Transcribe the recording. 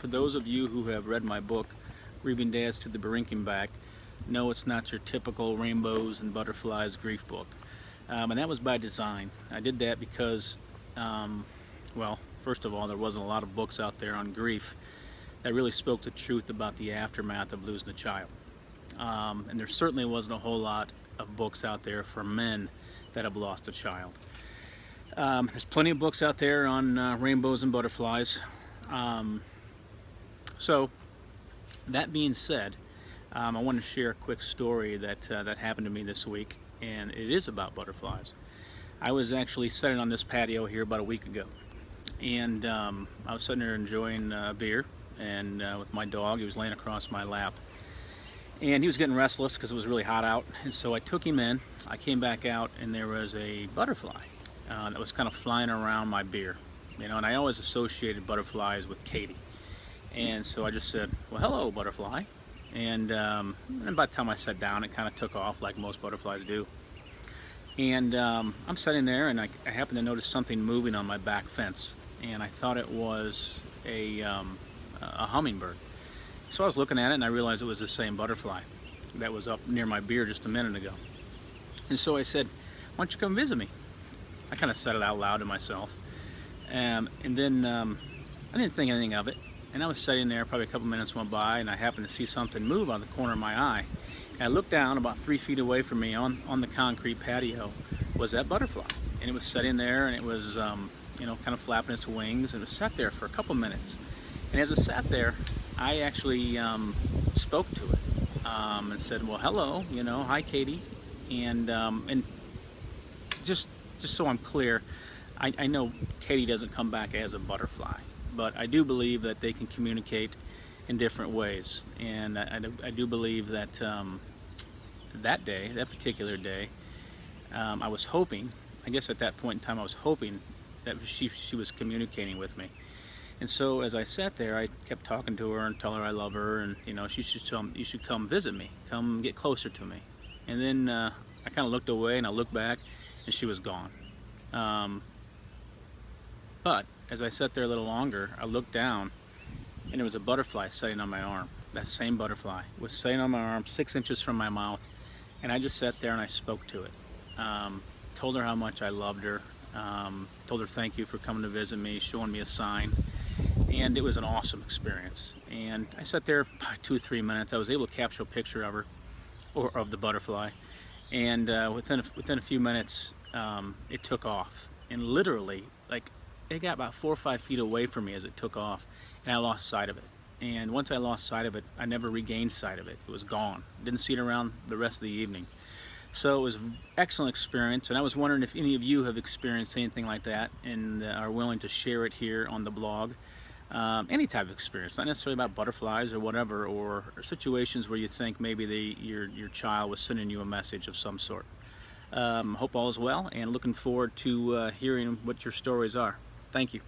For those of you who have read my book, Grieving to the Berinking Back, no, it's not your typical rainbows and butterflies grief book. And that was by design. I did that because, well, first of all, there wasn't a lot of books out there on grief that really spoke the truth about the aftermath of losing a child. And there certainly wasn't a whole lot of books out there for men that have lost a child. There's plenty of books out there on rainbows and butterflies. So that being said, I want to share a quick story that happened to me this week, and it is about butterflies. I was actually sitting on this patio here about a week ago, and I was sitting there enjoying a beer, and with my dog. He was laying across my lap, and he was getting restless because it was really hot out, and so I took him in. I came back out, and there was a butterfly that was kind of flying around my beer, and I always associated butterflies with Katie. And so I just said, well, hello, butterfly. And by the time I sat down, it kind of took off like most butterflies do. And I'm sitting there, and I happened to notice something moving on my back fence. And I thought it was a hummingbird. So I was looking at it, and I realized it was the same butterfly that was up near my beer just a minute ago. And so I said, why don't you come visit me? I kind of said it out loud to myself. And then I didn't think anything of it. And I was sitting there, probably a couple minutes went by, and I happened to see something move out of the corner of my eye. And I looked down, about 3 feet away from me on the concrete patio was that butterfly. And it was sitting there, and it was, kind of flapping its wings, and it sat there for a couple minutes. And as it sat there, I actually spoke to it and said, well, hello, hi, Katie. And just so I'm clear, I know Katie doesn't come back as a butterfly, but I do believe that they can communicate in different ways. And I do believe that that particular day, I was hoping, I guess at that point in time, I was hoping that she was communicating with me. And so as I sat there, I kept talking to her and tell her I love her, and you should come visit me, come get closer to me. And then I kind of looked away, and I looked back, and she was gone. But as I sat there a little longer, I looked down, and there was a butterfly sitting on my arm. That same butterfly was sitting on my arm, 6 inches from my mouth, and I just sat there and I spoke to it. Told her how much I loved her, told her thank you for coming to visit me, showing me a sign, and it was an awesome experience. And I sat there probably 2 or 3 minutes. I was able to capture a picture of her, or of the butterfly, and within a few minutes, it took off, and literally, it got about 4 or 5 feet away from me as it took off, and I lost sight of it. And once I lost sight of it, I never regained sight of it. It was gone. Didn't see it around the rest of the evening. So it was an excellent experience, and I was wondering if any of you have experienced anything like that and are willing to share it here on the blog. Any type of experience, not necessarily about butterflies or whatever, or situations where you think maybe your child was sending you a message of some sort. Hope all is well, and looking forward to hearing what your stories are. Thank you.